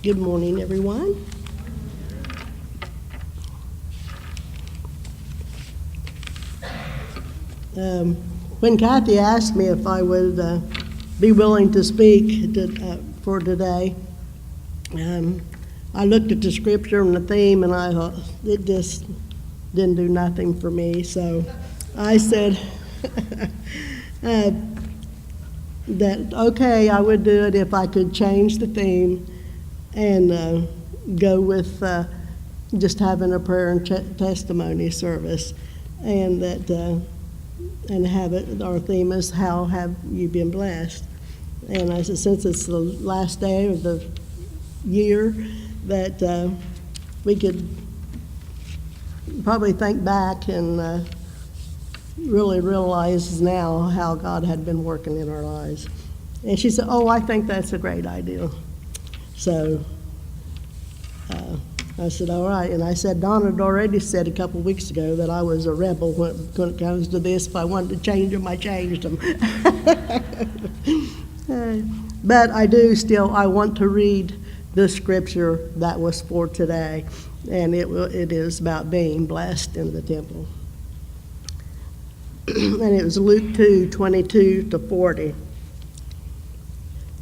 Good morning, everyone. When Kathy asked me if I would be willing to speak for today, I looked at the scripture and the theme, and I thought it just didn't do nothing for me. So I said that, okay, I would do it if I could change the theme and go with just having a prayer and testimony service, and that and have it. Our theme is how have you been blessed? And I said, since it's the last day of the year, that we could probably think back and really realize now how God had been working in our lives. And she said, oh, I think that's a great idea. So I said, all right. And I said, Don had already said a couple weeks ago that I was a rebel when it comes to this. If I wanted to change them, I changed them. But I do still, I want to read the scripture that was for today. And it is about being blessed in the temple. And it was Luke 2:22-40.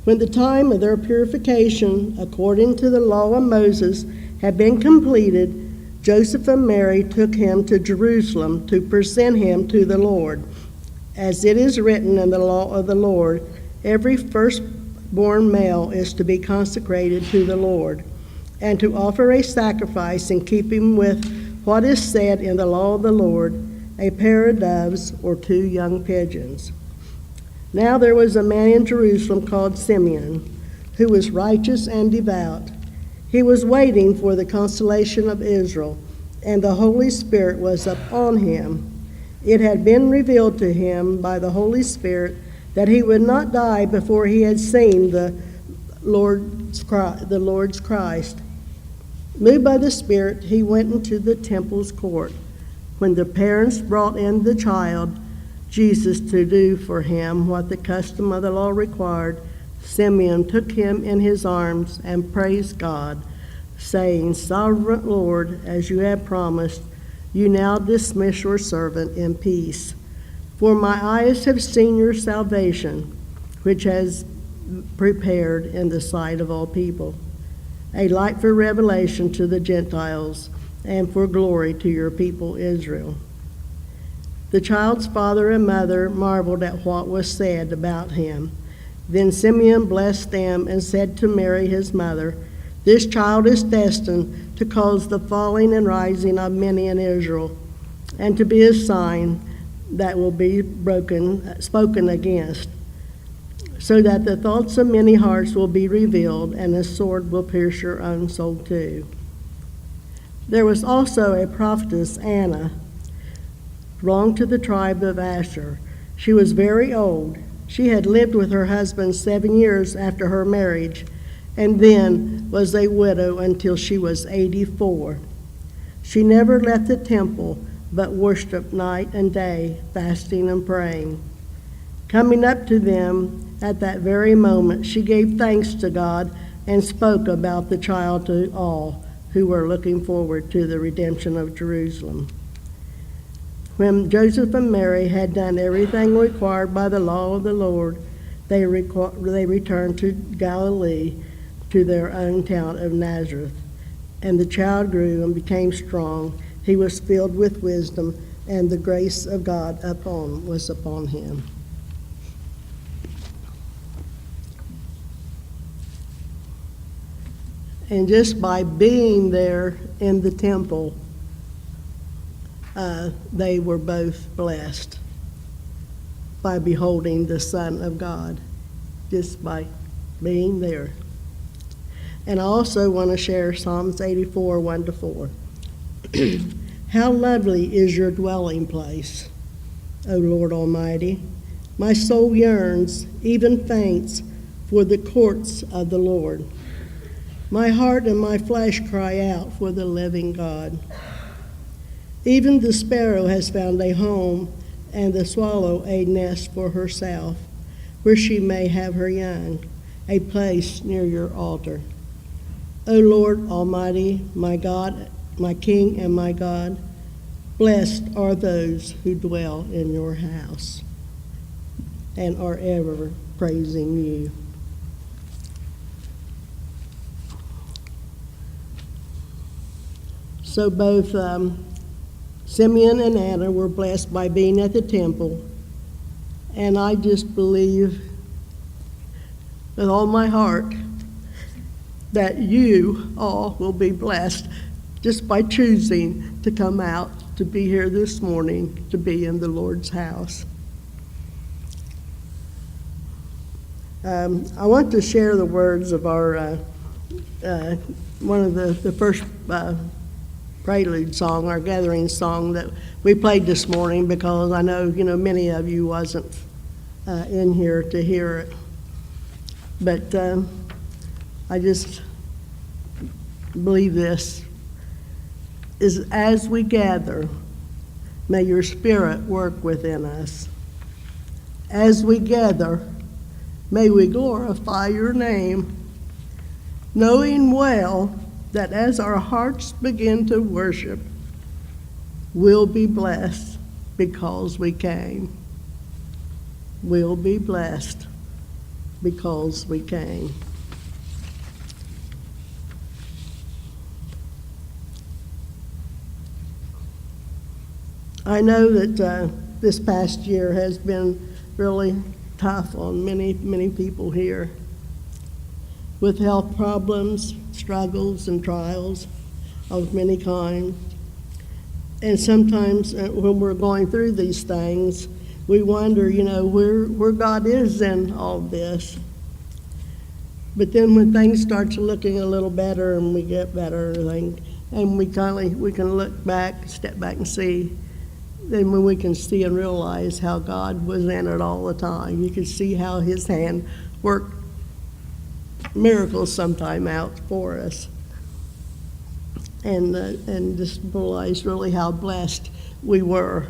When the time of their purification, according to the law of Moses, had been completed, Joseph and Mary took him to Jerusalem to present him to the Lord. As it is written in the law of the Lord, every firstborn male is to be consecrated to the Lord, and to offer a sacrifice in keeping with what is said in the law of the Lord, a pair of doves or 2 young pigeons. Now there was a man in Jerusalem called Simeon, who was righteous and devout. He was waiting for the consolation of Israel, and the Holy Spirit was upon him. It had been revealed to him by the Holy Spirit that he would not die before he had seen the Lord's Christ. Moved by the Spirit, he went into the temple's court. When the parents brought in the child, Jesus, to do for him what the custom of the law required, Simeon took him in his arms and praised God, saying, Sovereign Lord, as you have promised, you now dismiss your servant in peace. For my eyes have seen your salvation, which has prepared in the sight of all people, a light for revelation to the Gentiles and for glory to your people Israel. The child's father and mother marveled at what was said about him. Then Simeon blessed them and said to Mary his mother, This child is destined to cause the falling and rising of many in Israel, and to be a sign that will be spoken against, so that the thoughts of many hearts will be revealed, and a sword will pierce your own soul too. There was also a prophetess, Anna, belonged to the tribe of Asher. She was very old. She had lived with her husband 7 years after her marriage, and then was a widow until she was 84. She never left the temple, but worshiped night and day, fasting and praying. Coming up to them at that very moment, she gave thanks to God and spoke about the child to all who were looking forward to the redemption of Jerusalem. When Joseph and Mary had done everything required by the law of the Lord, they returned to Galilee, to their own town of Nazareth. And the child grew and became strong. He was filled with wisdom, and the grace of God was upon him. And just by being there in the temple, they were both blessed by beholding the Son of God, just by being there. And I also want to share Psalms 84, 1-4. How lovely is your dwelling place, O Lord Almighty. My soul yearns, even faints, for the courts of the Lord. My heart and my flesh cry out for the living God. Even the sparrow has found a home, and the swallow a nest for herself, where she may have her young, a place near your altar. O Lord Almighty, my God, my King and my God, blessed are those who dwell in your house and are ever praising you. So both Simeon and Anna were blessed by being at the temple, and I just believe with all my heart that you all will be blessed just by choosing to come out to be here this morning, to be in the Lord's house. I want to share the words of our one of the first prelude song, our gathering song that we played this morning, because I know many of you wasn't in here to hear it. But I just believe this is, as we gather, may your Spirit work within us. As we gather, may we glorify your name, knowing well that as our hearts begin to worship, we'll be blessed because we came. We'll be blessed because we came. I know that this past year has been really tough on many, many people here, with health problems, struggles, and trials of many kinds. And sometimes when we're going through these things, we wonder, where God is in all this. But then when things start looking a little better and we get better, and we can look back, step back and see, then when we can see and realize how God was in it all the time. You can see how his hand worked miracles sometime out for us. And just realize really how blessed we were.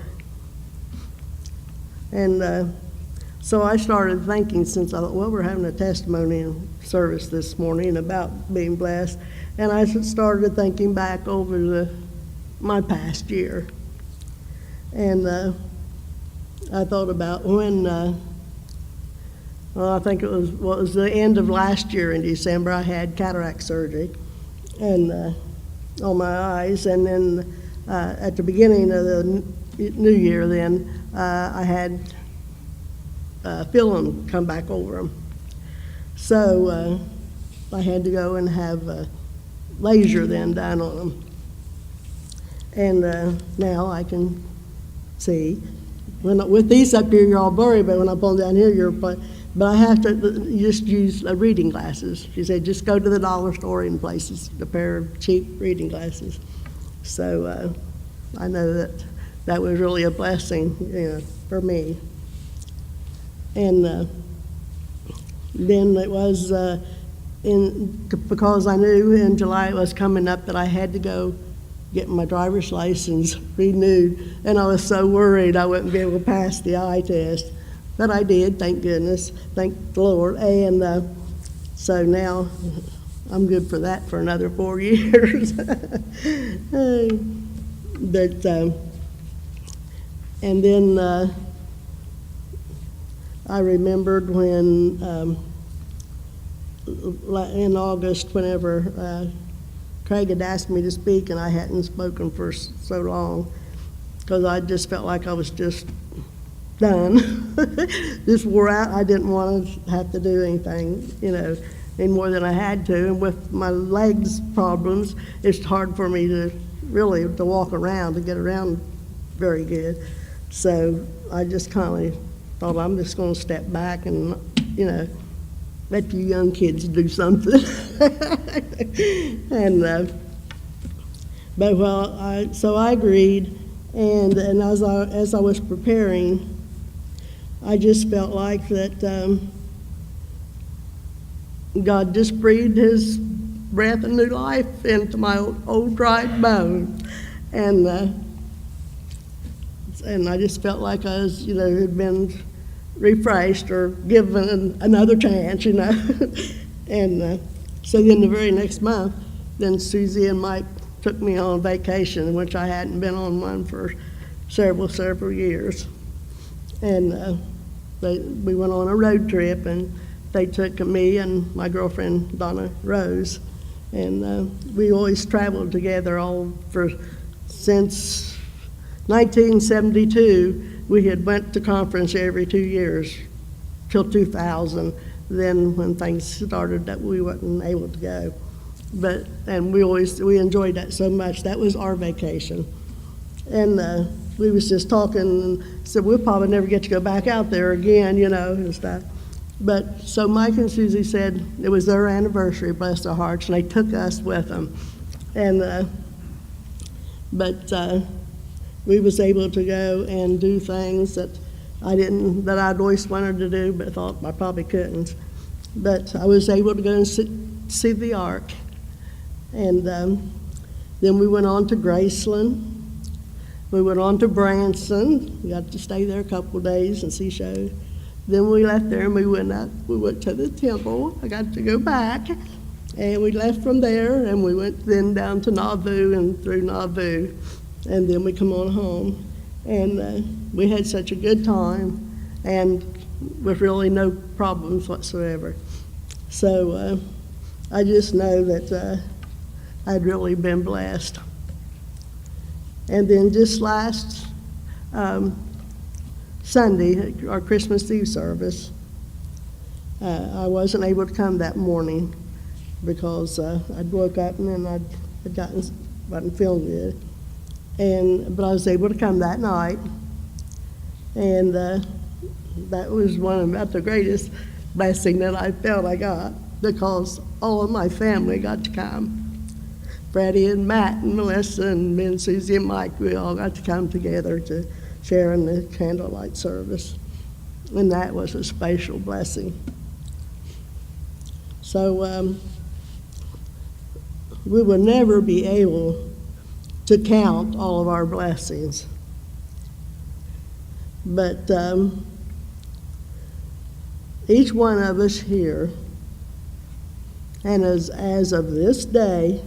And so I started thinking, since I thought, well, we're having a testimony service this morning about being blessed, and I started thinking back over my past year. And I thought about when, I think it was the end of last year in December, I had cataract surgery and on my eyes. And then at the beginning of the new year then, I had film come back over them. So I had to go and have laser then done on them. And now I can see. With these up here, you're all blurry, but when I pull down here, but I have to just use reading glasses. She said, just go to the dollar store in places, a pair of cheap reading glasses. So I know that was really a blessing, for me. And then it was because I knew in July it was coming up that I had to go get my driver's license renewed, and I was so worried I wouldn't be able to pass the eye test. But I did, thank goodness, thank the Lord. And so now I'm good for that for another 4 years. But and then I remembered when in August, whenever Craig had asked me to speak, and I hadn't spoken for so long, because I just felt like I was just done, just wore out. I didn't want to have to do anything, any more than I had to. And with my legs problems, it's hard for me to walk around, to get around very good. So I just kind of thought, I'm just going to step back and, let you young kids do something. And so I agreed, and as I was preparing, I just felt like that God just breathed his breath of new life into my old dried bones, and I just felt like I was, had been refreshed or given another chance, and So then the very next month, then Susie and Mike took me on vacation, which I hadn't been on one for several years. And we went on a road trip, and they took me and my girlfriend, Donna Rose, and we always traveled together since 1972. We had went to conference every 2 years till 2000. Then when things started that we wasn't able to go. And we enjoyed that so much. That was our vacation. And we was just talking and said, we'll probably never get to go back out there again, and stuff. But so Mike and Susie said it was their anniversary, bless their hearts, and they took us with them. And we was able to go and do things that I'd always wanted to do, but thought I probably couldn't. But I was able to go and see the Ark. And then we went on to Graceland. We went on to Branson. We got to stay there a couple of days and see shows. Then we left there and we went to the temple. I got to go back. And we left from there and we went then down to Nauvoo and through Nauvoo. And then we come on home. And we had such a good time, and with really no problems whatsoever. So I just know that I'd really been blessed. And then just last Sunday, our Christmas Eve service, I wasn't able to come that morning because I'd woke up and then wasn't feeling good. But I was able to come that night, and that was about the greatest blessing that I felt I got, because all of my family got to come. Freddie and Matt and Melissa and me and Susie and Mike, we all got to come together to share in the candlelight service, and that was a special blessing. So we will never be able to count all of our blessings. But each one of us here, and as of this day,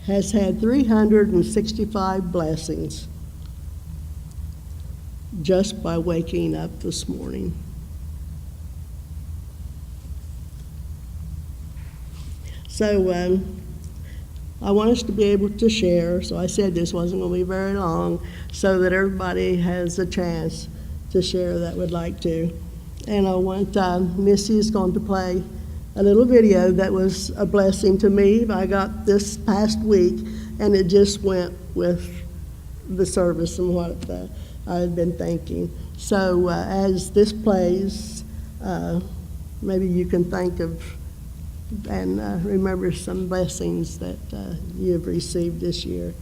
has had 365 blessings just by waking up this morning. So I want us to be able to share, so I said this wasn't going to be very long, so that everybody has a chance to share that would like to. And I want Missy is going to play a little video that was a blessing to me. I got this past week, and it just went with the service and what I had been thinking. So as this plays, maybe you can think of and remember some blessings that you have received this year.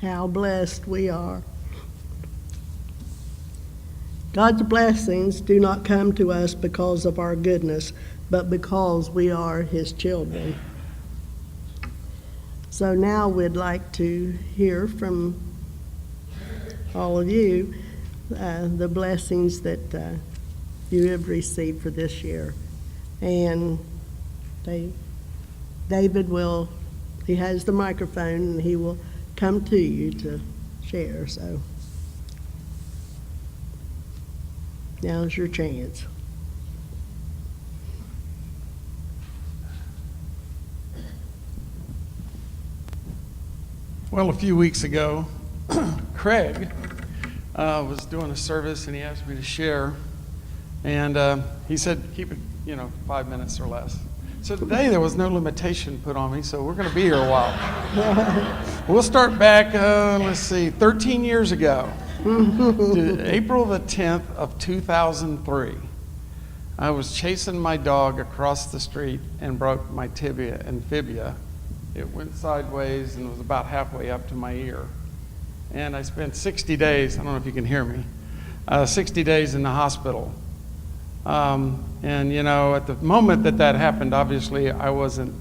How blessed we are. God's blessings do not come to us because of our goodness, but because we are His children. So now we'd like to hear from all of you the blessings that you have received for this year. And David he has the microphone, and he will come to you to share. So now's your chance. Well, a few weeks ago, Craig was doing a service, and he asked me to share. And he said, keep it, 5 minutes or less. So today there was no limitation put on me, so we're going to be here a while. We'll start back, 13 years ago, to April the 10th of 2003. I was chasing my dog across the street and broke my tibia and fibula. It went sideways and was about halfway up to my ear. And I spent 60 days, I don't know if you can hear me, 60 days in the hospital. At the moment that happened, obviously I wasn't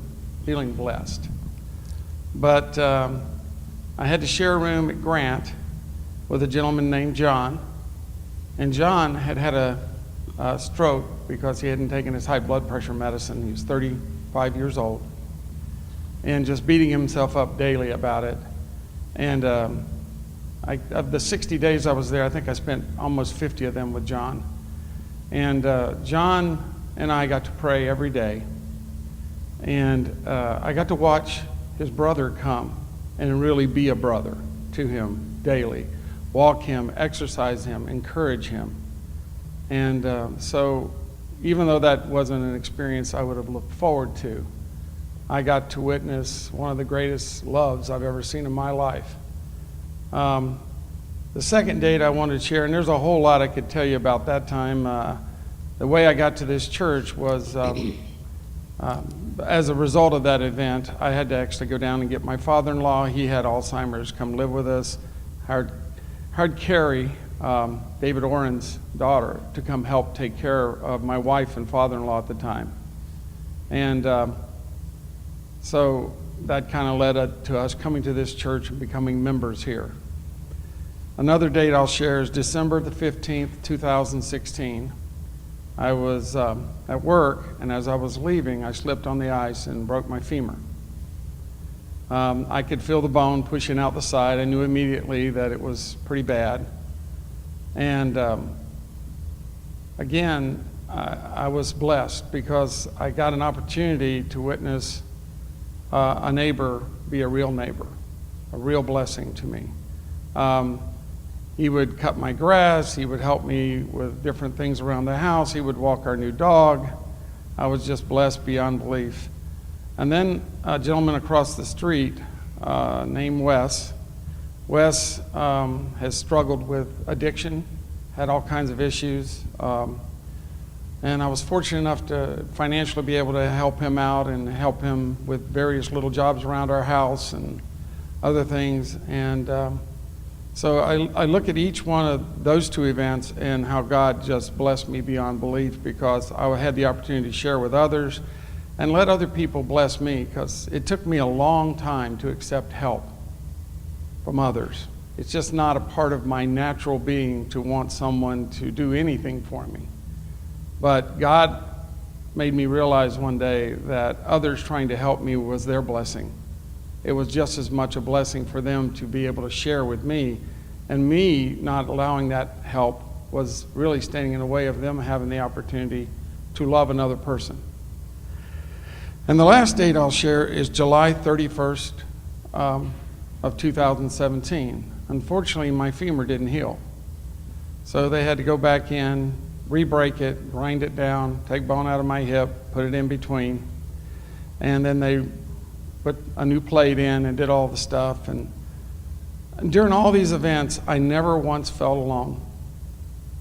feeling blessed. But I had to share a room at Grant with a gentleman named John. And John had a stroke because he hadn't taken his high blood pressure medicine. He was 35 years old, and just beating himself up daily about it. And of the 60 days I was there, I think I spent almost 50 of them with John. And John and I got to pray every day. And I got to watch his brother come and really be a brother to him daily. Walk him, exercise him, encourage him. And so even though that wasn't an experience I would have looked forward to, I got to witness one of the greatest loves I've ever seen in my life. The second date I wanted to share, and there's a whole lot I could tell you about that time. The way I got to this church was as a result of that event, I had to actually go down and get my father-in-law. He had Alzheimer's, come live with us. Hired Carrie, David Oren's daughter, to come help take care of my wife and father-in-law at the time. And so that kind of led to us coming to this church and becoming members here. Another date I'll share is December the 15th, 2016. I was at work, and as I was leaving, I slipped on the ice and broke my femur. I could feel the bone pushing out the side. I knew immediately that it was pretty bad. And again, I was blessed because I got an opportunity to witness a neighbor be a real neighbor, a real blessing to me. He would cut my grass. He would help me with different things around the house. He would walk our new dog. I was just blessed beyond belief. And then a gentleman across the street named Wes. Wes has struggled with addiction, had all kinds of issues. And I was fortunate enough to financially be able to help him out and help him with various little jobs around our house and other things. And so I look at each one of those two events and how God just blessed me beyond belief, because I had the opportunity to share with others and let other people bless me, because it took me a long time to accept help from others. It's just not a part of my natural being to want someone to do anything for me. But God made me realize one day that others trying to help me was their blessing. It was just as much a blessing for them to be able to share with me, and me not allowing that help was really standing in the way of them having the opportunity to love another person. And the last date I'll share is July 31st of 2017. Unfortunately, my femur didn't heal. So they had to go back in, re-break it, grind it down, take bone out of my hip, put it in between, and then they put a new plate in and did all the stuff. And during all these events, I never once felt alone.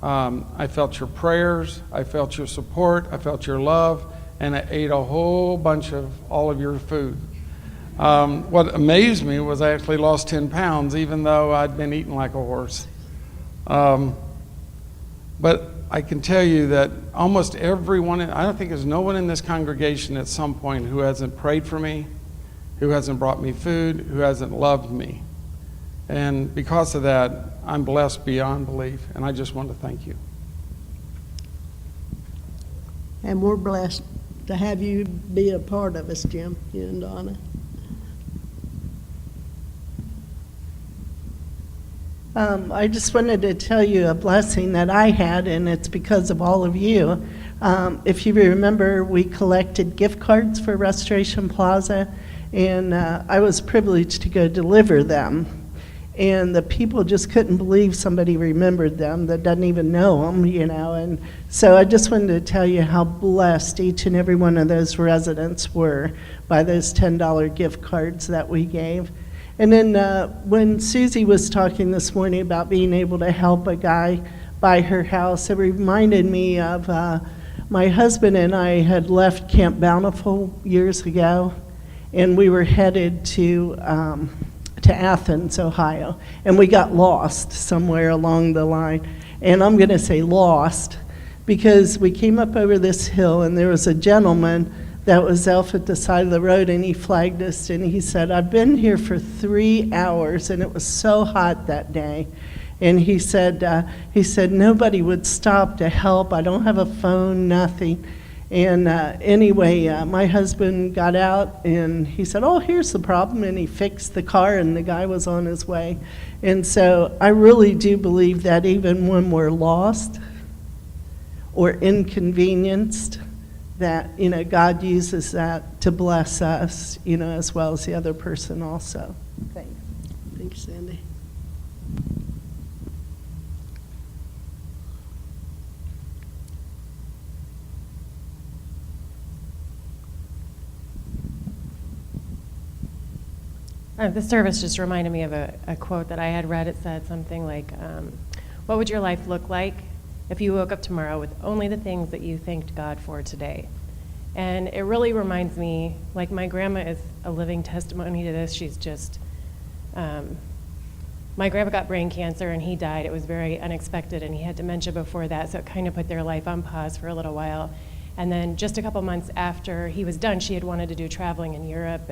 I felt your prayers, I felt your support, I felt your love, and I ate a whole bunch of all of your food. What amazed me was I actually lost 10 pounds, even though I'd been eating like a horse. But I can tell you that almost everyone, I don't think there's no one in this congregation at some point who hasn't prayed for me, who hasn't brought me food, who hasn't loved me. And because of that, I'm blessed beyond belief, and I just want to thank you. And we're blessed to have you be a part of us, Jim, you and Donna. I just wanted to tell you a blessing that I had, and it's because of all of you. If you remember, we collected gift cards for Restoration Plaza, and I was privileged to go deliver them. And the people just couldn't believe somebody remembered them that doesn't even know them, you know. And so I just wanted to tell you how blessed each and every one of those residents were by those $10 gift cards that we gave. And then when Susie was talking this morning about being able to help a guy buy her house, it reminded me of my husband and I had left Camp Bountiful years ago, and we were headed to Athens, Ohio, and we got lost somewhere along the line. And I'm going to say lost because we came up over this hill, and there was a gentleman that was off at the side of the road, and he flagged us, and he said, "I've been here for 3 hours, and it was so hot that day." And he said, nobody would stop to help. I don't have a phone, nothing. And anyway, my husband got out and he said, oh, here's the problem. And he fixed the car and the guy was on his way. And so I really do believe that even when we're lost or inconvenienced, that, God uses that to bless us, as well as the other person also. Thanks. Thanks, Sandy. This service just reminded me of a quote that I had read. It said something like, what would your life look like if you woke up tomorrow with only the things that you thanked God for today? And it really reminds me, like my grandma is a living testimony to this. She's just, my grandpa got brain cancer and he died. It was very unexpected and he had dementia before that, so it kind of put their life on pause for a little while. And then just a couple months after he was done, she had wanted to do traveling in Europe,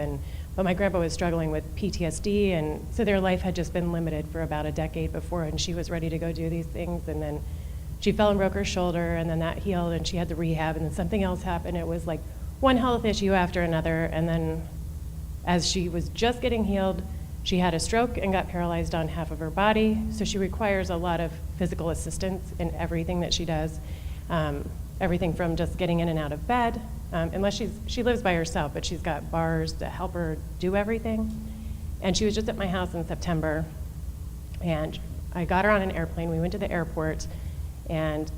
but my grandpa was struggling with PTSD, and so their life had just been limited for about a decade before, and she was ready to go do these things, and then she fell and broke her shoulder, and then that healed, and she had the rehab, and then something else happened. It was like one health issue after another, and then as she was just getting healed, she had a stroke and got paralyzed on half of her body, so she requires a lot of physical assistance in everything that she does. Everything from just getting in and out of bed, unless she lives by herself, but she's got bars to help her do everything. And she was just at my house in September, and I got her on an airplane. We went to the airport, and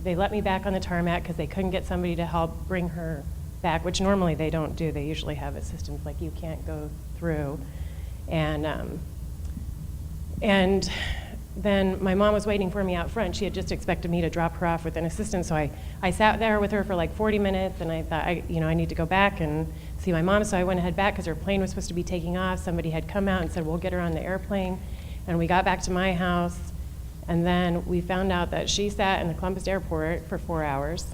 they let me back on the tarmac because they couldn't get somebody to help bring her back, which normally they don't do. They usually have assistants, like you can't go through. And then my mom was waiting for me out front. She had just expected me to drop her off with an assistant, so I sat there with her for like 40 minutes, and I thought, I need to go back and see my mom, so I went ahead back because her plane was supposed to be taking off. Somebody had come out and said, we'll get her on the airplane, and we got back to my house, and then we found out that she sat in the Columbus airport for 4 hours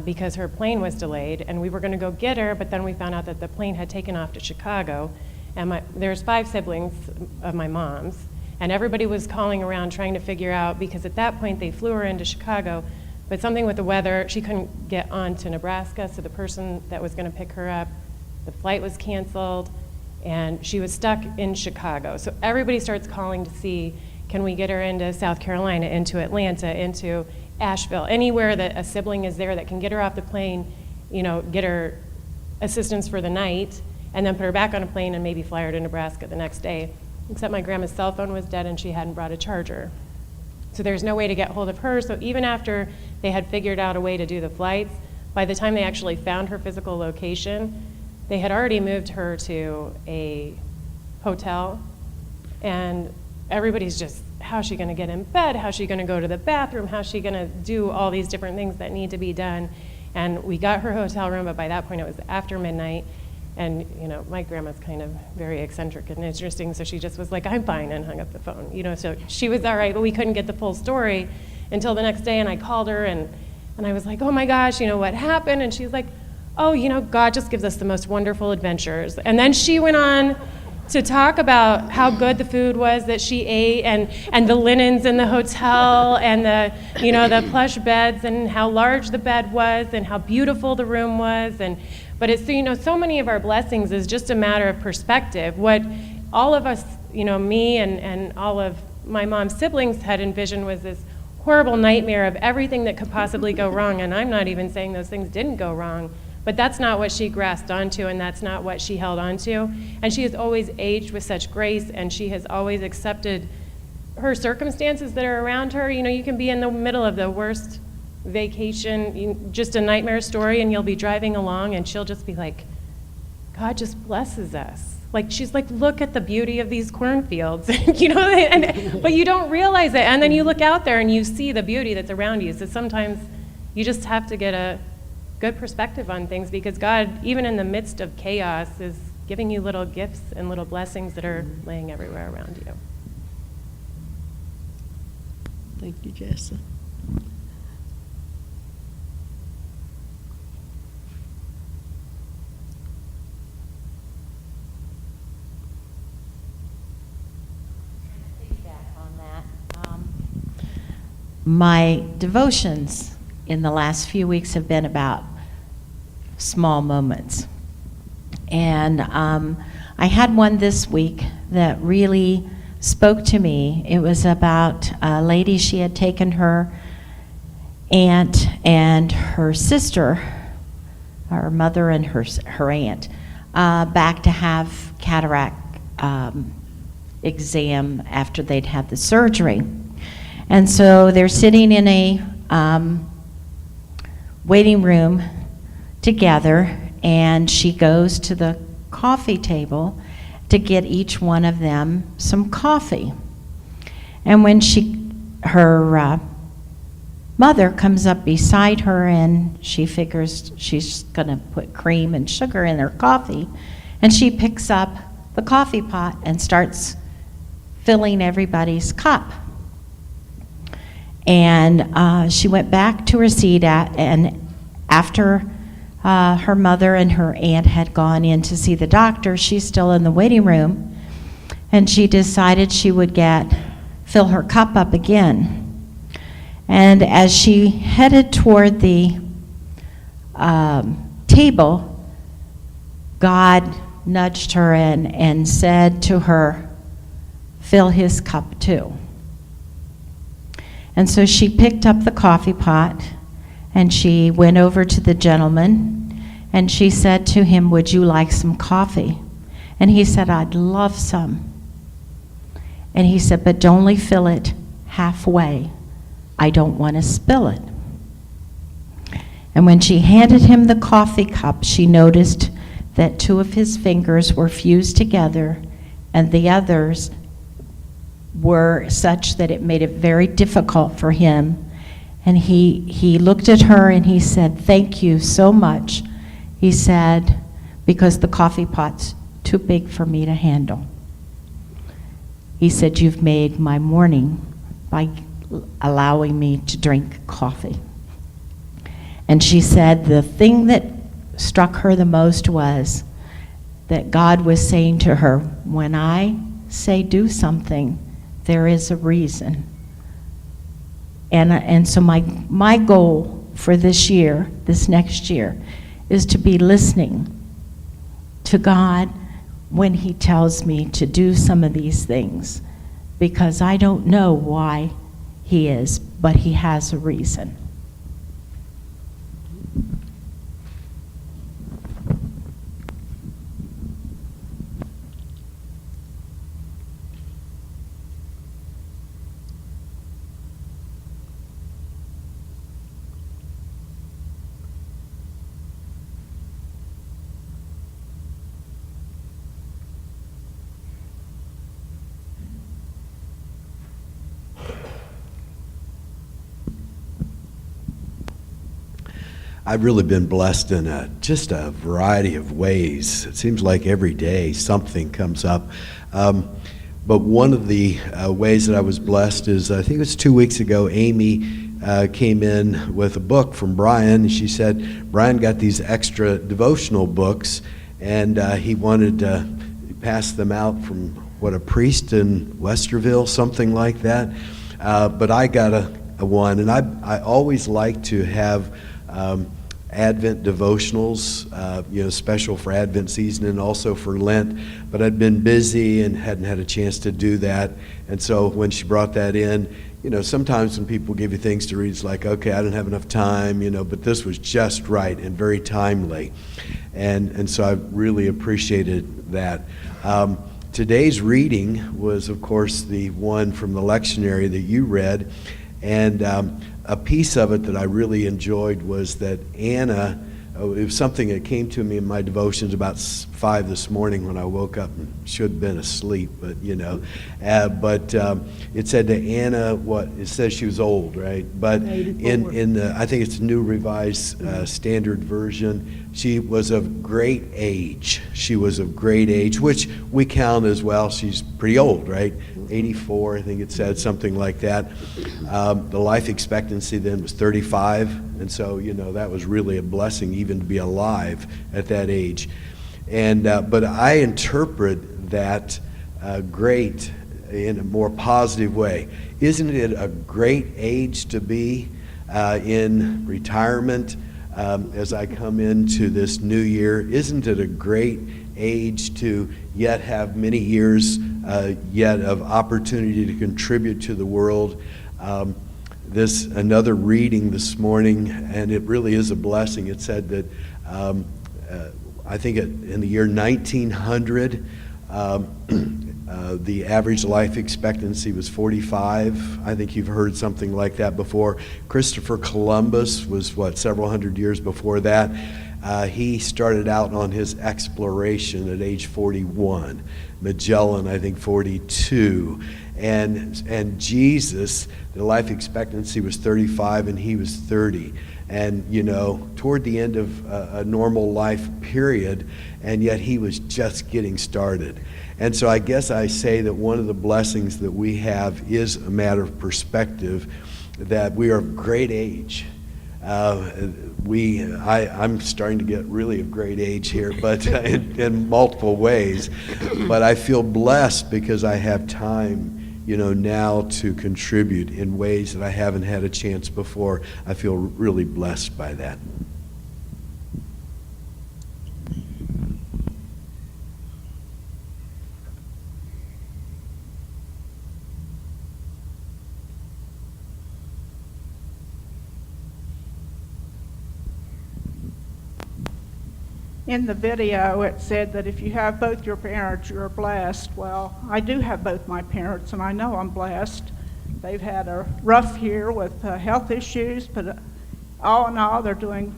because her plane was delayed, and we were going to go get her, but then we found out that the plane had taken off to Chicago, and there's 5 siblings of my mom's, and everybody was calling around trying to figure out, because at that point they flew her into Chicago, but something with the weather, she couldn't get on to Nebraska, so the person that was going to pick her up, the flight was canceled, and she was stuck in Chicago. So everybody starts calling to see, can we get her into South Carolina, into Atlanta, into Asheville, anywhere that a sibling is there that can get her off the plane, get her assistance for the night, and then put her back on a plane and maybe fly her to Nebraska the next day. Except my grandma's cell phone was dead and she hadn't brought a charger. So there's no way to get hold of her. So even after they had figured out a way to do the flights, by the time they actually found her physical location, they had already moved her to a hotel. And everybody's just, how's she gonna get in bed? How's she gonna go to the bathroom? How's she gonna do all these different things that need to be done? And we got her hotel room, but by that point it was after midnight. And, my grandma's kind of very eccentric and interesting, so she just was like, I'm fine, and hung up the phone. So she was all right, but we couldn't get the full story until the next day, and I called her, and I was like, oh my gosh, what happened? And she's like, oh, God just gives us the most wonderful adventures. And then she went on to talk about how good the food was that she ate, and the linens in the hotel, and the plush beds, and how large the bed was, and how beautiful the room was, but it's, so many of our blessings is just a matter of perspective. What all of us, me and all of my mom's siblings had envisioned was this horrible nightmare of everything that could possibly go wrong, and I'm not even saying those things didn't go wrong, but that's not what she grasped onto, and that's not what she held onto. And she has always aged with such grace, and she has always accepted her circumstances that are around her. You can be in the middle of the worst vacation, just a nightmare story, and you'll be driving along and she'll just be like, God just blesses us. Like, she's like, look at the beauty of these cornfields, but you don't realize it. And then you look out there and you see the beauty that's around you. So sometimes you just have to get a good perspective on things, because God, even in the midst of chaos, is giving you little gifts and little blessings that are laying everywhere around you. Thank you, Jessa. Piggyback on that. my devotions in the last few weeks have been about small moments. And I had one this week that really spoke to me. It was about a lady. She had taken her aunt and her sister, her mother and her aunt, back to have cataract exam after they'd had the surgery. And so they're sitting in a waiting room together, and she goes to the coffee table to get each one of them some coffee. And when her mother comes up beside her, and she figures she's going to put cream and sugar in her coffee, and she picks up the coffee pot and starts filling everybody's cup. And she went back to her seat, and after her mother and her aunt had gone in to see the doctor, she's still in the waiting room, and she decided she would fill her cup up again. And as she headed toward the table, God nudged her and said to her, "Fill his cup too." And so she picked up the coffee pot, and she went over to the gentleman, and she said to him, "Would you like some coffee?" And he said, "I'd love some." And he said, "But only fill it halfway. I don't want to spill it." And when she handed him the coffee cup, she noticed that 2 of his fingers were fused together, and the others were such that it made it very difficult for him. And he looked at her and he said, "Thank you so much." He said, "Because the coffee pot's too big for me to handle." He said, "You've made my morning by allowing me to drink coffee." And she said the thing that struck her the most was that God was saying to her, when I say do something, there is a reason. And so my goal for this year, this next year, is to be listening to God when he tells me to do some of these things, because I don't know why he is, but he has a reason. I've really been blessed in just a variety of ways. It seems like every day something comes up. But one of the ways that I was blessed is, I think it was 2 weeks ago, Amy came in with a book from Brian. She said, Brian got these extra devotional books, and he wanted to pass them out from, a priest in Westerville, something like that. But I got a one, and I always like to have Advent devotionals, special for Advent season and also for Lent, but I'd been busy and hadn't had a chance to do that. And so when she brought that in, sometimes when people give you things to read, it's like, okay, I didn't have enough time, but this was just right and very timely. And so I really appreciated that. Today's reading was, of course, the one from the lectionary that you read, and a piece of it that I really enjoyed was that Anna, it was something that came to me in my devotions about 5 this morning when I woke up and should have been asleep, but it said to Anna, it says she was old, right? But in the, I think it's the New Revised Standard Version, she was of great age. She was of great age, which we count as well. She's pretty old, right? 84, I think it said, something like that. The life expectancy then was 35, and so, that was really a blessing even to be alive at that age. And but I interpret that great in a more positive way. Isn't it a great age to be in retirement as I come into this new year? Isn't it a great age to yet have many years yet of opportunity to contribute to the world? This another reading this morning, and it really is a blessing. It said that I think in the year 1900, the average life expectancy was 45. I think you've heard something like that before. Christopher Columbus was, several hundred years before that. He started out on his exploration at age 41. Magellan, I think, 42. And Jesus, the life expectancy was 35, and he was 30. And, toward the end of a normal life period, and yet he was just getting started. And so I guess I say that one of the blessings that we have is a matter of perspective, that we are of great age. I'm starting to get really of great age here, but in multiple ways. But I feel blessed because I have time, now to contribute in ways that I haven't had a chance before. I feel really blessed by that. In the video, it said that if you have both your parents, you're blessed. Well, I do have both my parents, and I know I'm blessed. They've had a rough year with health issues, but all in all, they're doing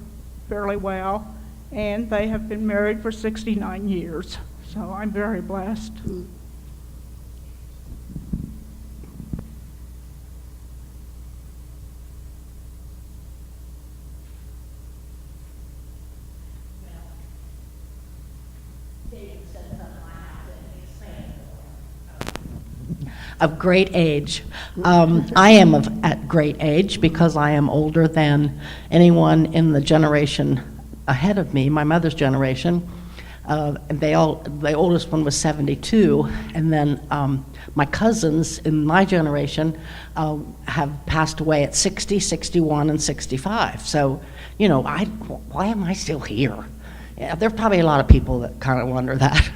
fairly well. And they have been married for 69 years, so I'm very blessed. Of great age. I am at great age because I am older than anyone in the generation ahead of me, my mother's generation. The oldest one was 72, and then my cousins in my generation have passed away at 60, 61, and 65. So, why am I still here? Yeah, there are probably a lot of people that kind of wonder that.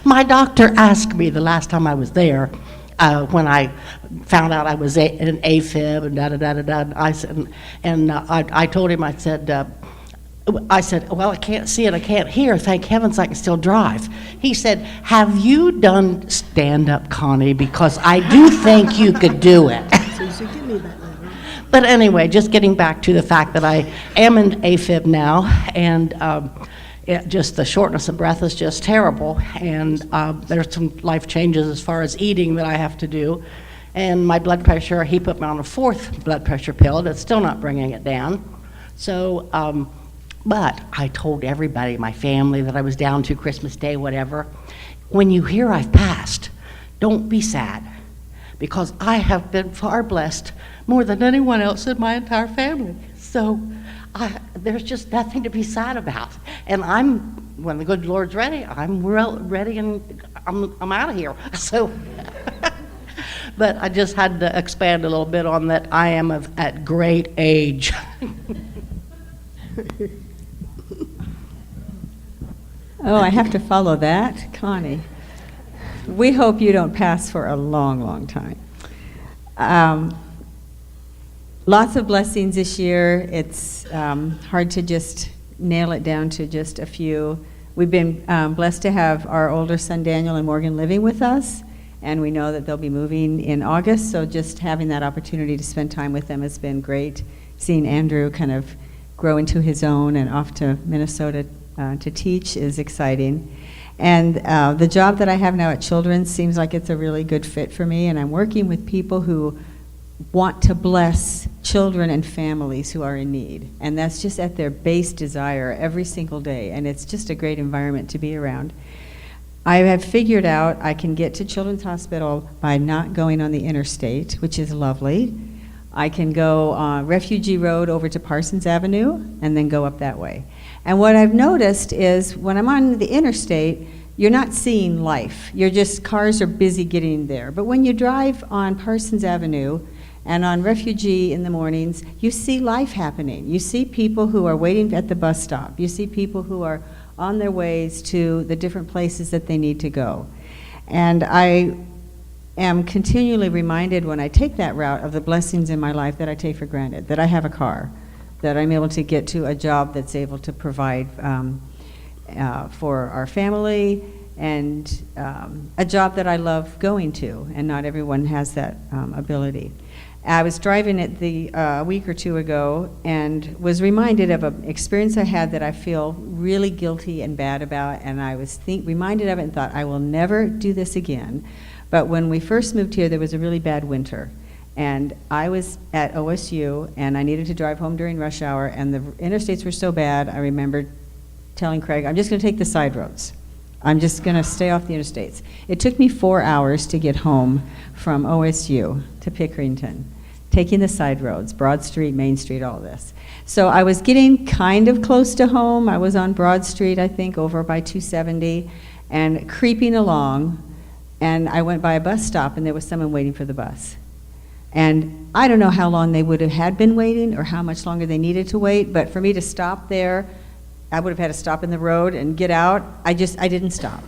My doctor asked me the last time I was there, when I found out I was an AFib and da-da-da-da-da, I told him, I said, well, I can't see and I can't hear. Thank heavens I can still drive. He said, have you done stand-up, Connie? Because I do think you could do it. Susie, give me that letter. But anyway, just getting back to the fact that I am an AFib now, and just the shortness of breath is just terrible, and there's some life changes as far as eating that I have to do. And my blood pressure, he put me on a 4th blood pressure pill that's still not bringing it down. So, but I told everybody, my family, that I was down to Christmas Day, whatever. When you hear I've passed, don't be sad, because I have been far blessed, more than anyone else in my entire family. So there's just nothing to be sad about. And when the good Lord's ready, I'm ready, and I'm out of here. So, but I just had to expand a little bit on that. I am at great age. Oh, I have to follow that, Connie. We hope you don't pass for a long, long time. Lots of blessings this year. It's hard to just nail it down to just a few. We've been blessed to have our older son Daniel and Morgan living with us, and we know that they'll be moving in August, so just having that opportunity to spend time with them has been great. Seeing Andrew kind of grow into his own and off to Minnesota to teach is exciting. And the job that I have now at Children's seems like it's a really good fit for me, and I'm working with people who want to bless children and families who are in need. And that's just at their base desire every single day, and it's just a great environment to be around. I have figured out I can get to Children's Hospital by not going on the interstate, which is lovely. I can go on Refugee Road over to Parsons Avenue and then go up that way. And what I've noticed is when I'm on the interstate, you're not seeing life. You're just, cars are busy getting there. But when you drive on Parsons Avenue and on Refugee in the mornings, you see life happening. You see people who are waiting at the bus stop. You see people who are on their ways to the different places that they need to go. And I am continually reminded when I take that route of the blessings in my life that I take for granted, that I have a car, that I'm able to get to a job that's able to provide for our family, and a job that I love going to, and not everyone has that ability. I was driving it a week or two ago and was reminded of an experience I had that I feel really guilty and bad about, and I was reminded of it and thought, I will never do this again. But when we first moved here, there was a really bad winter, and I was at OSU, and I needed to drive home during rush hour, and the interstates were so bad, I remember telling Craig, I'm just going to take the side roads. I'm just going to stay off the interstates. It took me 4 hours to get home from OSU to Pickerington, taking the side roads, Broad Street, Main Street, all this. So I was getting kind of close to home. I was on Broad Street, I think, over by 270, and creeping along, and I went by a bus stop, and there was someone waiting for the bus. And I don't know how long they would have had been waiting or how much longer they needed to wait, but for me to stop there, I would have had to stop in the road and get out. I didn't stop.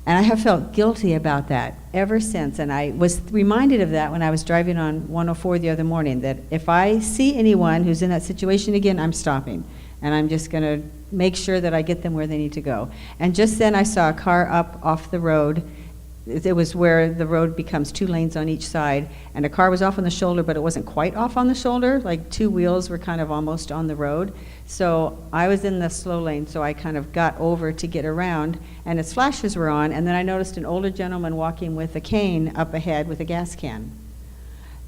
And I have felt guilty about that ever since. And I was reminded of that when I was driving on 104 the other morning, that if I see anyone who's in that situation again, I'm stopping. And I'm just going to make sure that I get them where they need to go. And just then I saw a car up off the road. It was where the road becomes 2 lanes on each side, and a car was off on the shoulder, but it wasn't quite off on the shoulder, like 2 wheels were kind of almost on the road. So I was in the slow lane, so I kind of got over to get around, and its flashes were on, and then I noticed an older gentleman walking with a cane up ahead with a gas can.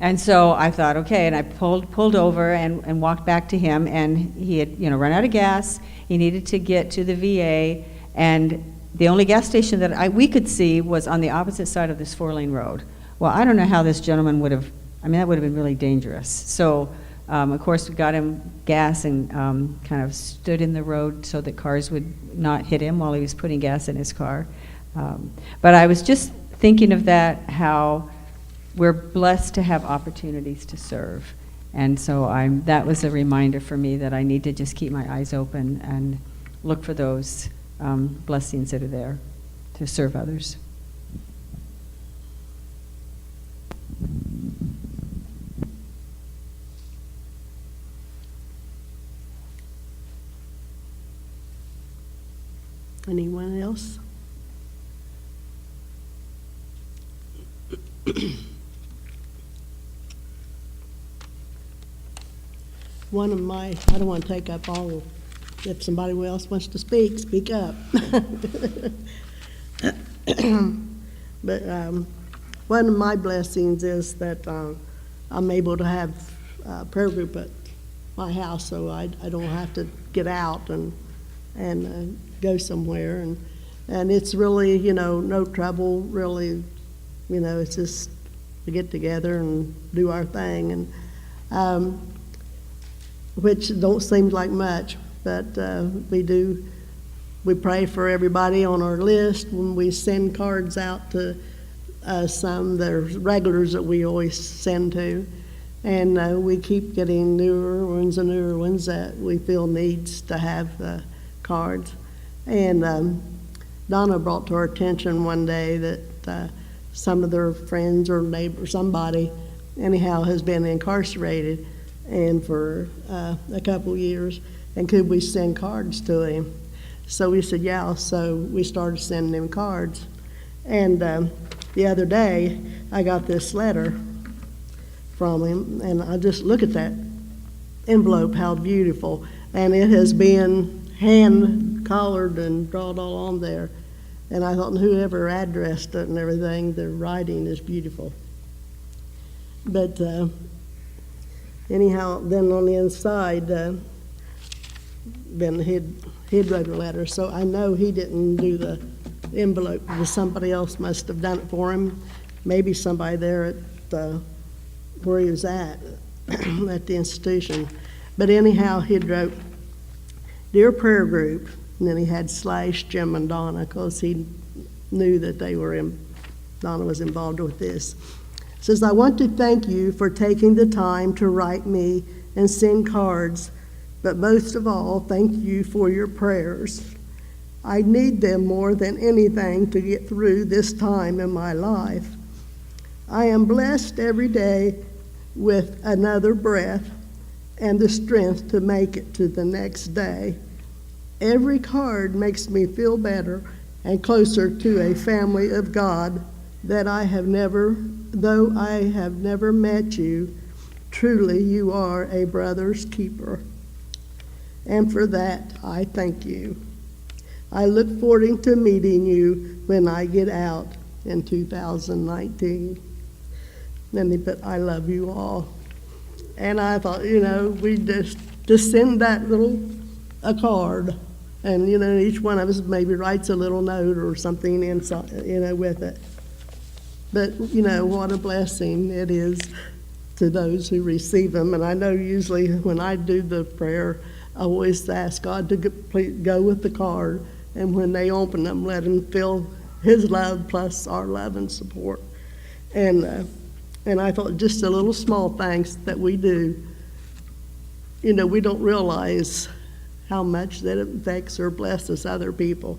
And so I thought, okay, and I pulled over and walked back to him, and he had, run out of gas. He needed to get to the VA, and the only gas station that we could see was on the opposite side of this 4-lane road. Well, I don't know how this gentleman would have, that would have been really dangerous. So, of course, we got him gas and kind of stood in the road so that cars would not hit him while he was putting gas in his car. But I was just thinking of that, how we're blessed to have opportunities to serve. And so that was a reminder for me that I need to just keep my eyes open and look for those blessings that are there to serve others. Anyone else? I don't want to take up all, if somebody else wants to speak up. But one of my blessings is that I'm able to have a prayer group at my house, so I don't have to get out and go somewhere. And it's really, no trouble, really, it's just to get together and do our thing, and which don't seem like much, but we pray for everybody on our list when we send cards out to some. There's regulars that we always send to, and we keep getting newer ones that we feel needs to have cards. And Donna brought to our attention one day that some of their friends or neighbors, somebody anyhow, has been incarcerated and for a couple years, and could we send cards to him? So we said, yeah, so we started sending him cards. And the other day, I got this letter from him, and I just look at that envelope, how beautiful. And it has been hand-colored and drawn all on there. And I thought, whoever addressed it and everything, the writing is beautiful. But anyhow, then on the inside, Ben he'd wrote a letter, so I know he didn't do the envelope, because somebody else must have done it for him. Maybe somebody there at where he was at the institution. But anyhow, he'd wrote, "Dear prayer group, And then he had Slash, Jim, and Donna, because he knew that Donna was involved with this. It says, I want to thank you for taking the time to write me and send cards, but most of all, thank you for your prayers. I need them more than anything to get through this time in my life. I am blessed every day with another breath and the strength to make it to the next day. Every card makes me feel better and closer to a family of God that though I have never met you, truly you are a brother's keeper. And for that, I thank you. I look forward to meeting you when I get out in 2019. Then they put, I love you all. And I thought, we just send that a card. And, each one of us maybe writes a little note or something inside, with it. But, what a blessing it is to those who receive them. And I know usually when I do the prayer, I always ask God to go with the card. And when they open them, let him feel his love plus our love and support. And I thought just a little small thanks that we do. We don't realize how much that it affects or blesses other people.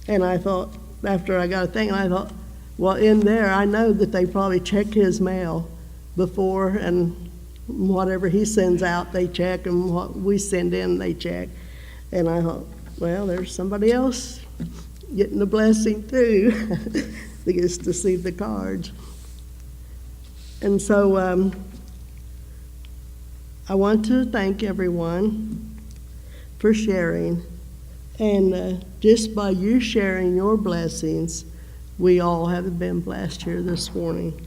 And I thought, after I got a thing, I thought, well, in there, I know that they probably check his mail before, and whatever he sends out, they check, and what we send in, they check. And I thought, well, there's somebody else getting the blessing too, that gets to see the cards. And so I want to thank everyone for sharing. And just by you sharing your blessings, we all have been blessed here this morning.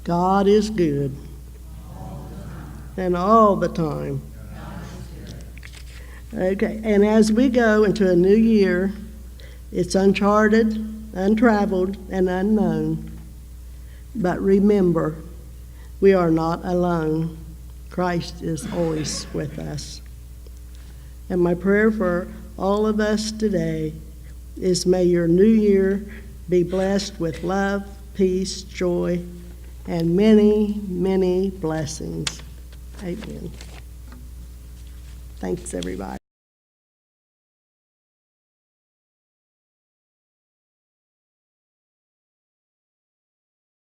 God is good. And all the time. Okay, and as we go into a new year, it's uncharted, untraveled, and unknown. But remember, we are not alone. Christ is always with us. And my prayer for all of us today is may your new year be blessed with love, peace, joy, and many, many blessings. Amen. Thanks, everybody.